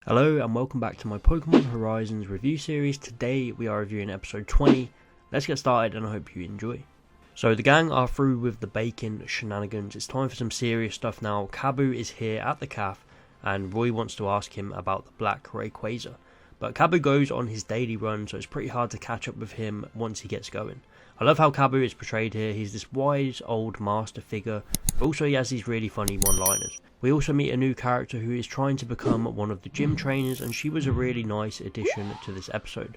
Hello and welcome back to my Pokemon Horizons review series. Today we are reviewing episode 20. Let's get started and I hope you enjoy. So the gang are through with the bacon shenanigans. It's time for some serious stuff now. Kabu is here at the calf and Roy wants to ask him about the Black Rayquaza. But Kabu goes on his daily run, so it's pretty hard to catch up with him once he gets going. I love how Kabu is portrayed here. He's this wise old master figure, but also he has these really funny one-liners. We also meet a new character who is trying to become one of the gym trainers, and she was a really nice addition to this episode.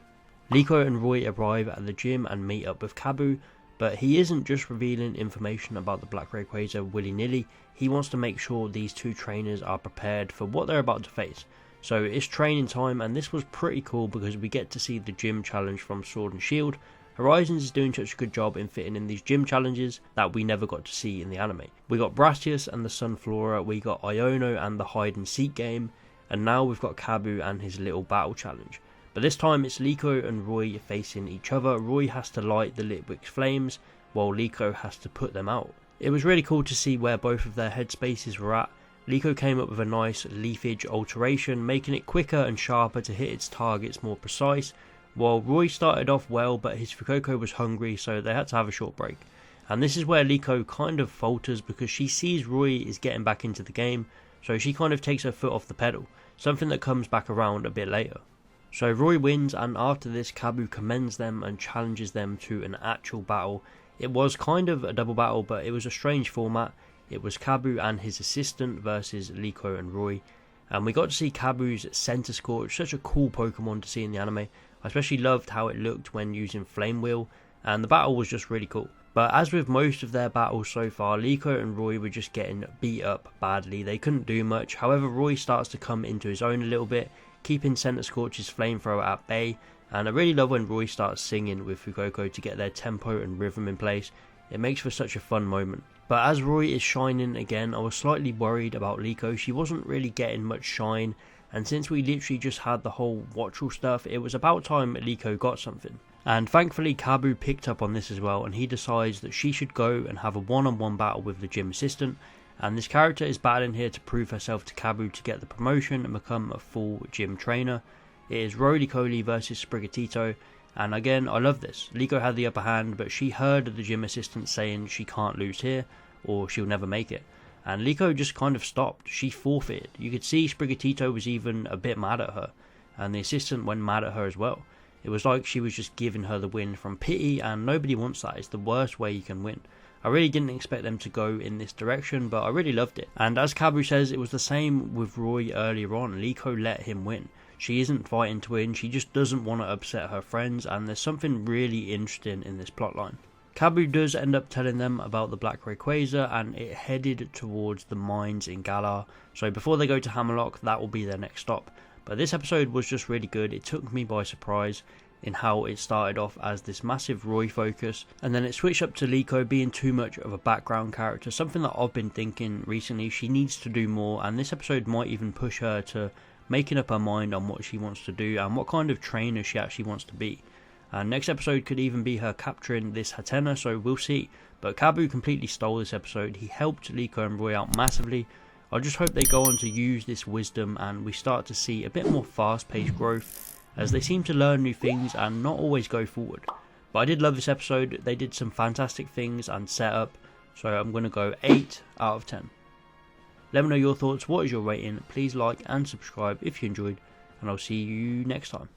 Liko and Roy arrive at the gym and meet up with Kabu, but he isn't just revealing information about the Black Rayquaza willy-nilly. He wants to make sure these two trainers are prepared for what they're about to face. So it's training time, and this was pretty cool because we get to see the gym challenge from Sword and Shield. Horizons is doing such a good job in fitting in these gym challenges that we never got to see in the anime. We got Brastius and the Sunflora, we got Iono and the hide and seek game, and now we've got Kabu and his little battle challenge. But this time it's Liko and Roy facing each other. Roy has to light the Litwick's flames while Liko has to put them out. It was really cool to see where both of their headspaces were at. Liko came up with a nice leafage alteration, making it quicker and sharper to hit its targets more precise, while Roy started off well, but his Fuecoco was hungry, so they had to have a short break. And this is where Liko kind of falters because she sees Roy is getting back into the game, so she kind of takes her foot off the pedal, something that comes back around a bit later. So Roy wins, and after this Kabu commends them and challenges them to an actual battle. It was kind of a double battle, but it was a strange format. It was Kabu and his assistant versus Liko and Roy. And we got to see Kabu's Center Scorch, such a cool Pokemon to see in the anime. I especially loved how it looked when using Flame Wheel, and the battle was just really cool. But as with most of their battles so far, Liko and Roy were just getting beat up badly. They couldn't do much. However, Roy starts to come into his own a little bit, keeping Center Scorch's flamethrower at bay. And I really love when Roy starts singing with Fuecoco to get their tempo and rhythm in place. It makes for such a fun moment. But as Roy is shining again, I was slightly worried about Liko. She wasn't really getting much shine, and since we literally just had the whole Watchel stuff, it was about time Liko got something. And thankfully Kabu picked up on this as well, and he decides that she should go and have a one-on-one battle with the gym assistant. And this character is battling here to prove herself to Kabu to get the promotion and become a full gym trainer. It is Roly-Coly versus Sprigatito. And again, I love this. Liko had the upper hand, but she heard the gym assistant saying she can't lose here, or she'll never make it. And Liko just kind of stopped. She forfeited. You could see Sprigatito was even a bit mad at her, and the assistant went mad at her as well. It was like she was just giving her the win from pity, and nobody wants that. It's the worst way you can win. I really didn't expect them to go in this direction, but I really loved it. And as Kabu says, it was the same with Roy earlier on. Liko let him win. She isn't fighting to win, she just doesn't want to upset her friends, and there's something really interesting in this plotline. Kabu does end up telling them about the Black Rayquaza, and it headed towards the mines in Galar, so before they go to Hammerlock, that will be their next stop. But this episode was just really good. It took me by surprise in how it started off as this massive Roy focus, and then it switched up to Liko being too much of a background character, something that I've been thinking recently she needs to do more, and this episode might even push her to making up her mind on what she wants to do and what kind of trainer she actually wants to be. And next episode could even be her capturing this Hatena, so we'll see. But Kabu completely stole this episode. He helped Liko and Roy out massively. I just hope they go on to use this wisdom and we start to see a bit more fast-paced growth, as they seem to learn new things and not always go forward. But I did love this episode. They did some fantastic things and setup, so I'm going to go 8 out of 10. Let me know your thoughts. What is your rating? Please like and subscribe if you enjoyed, and I'll see you next time.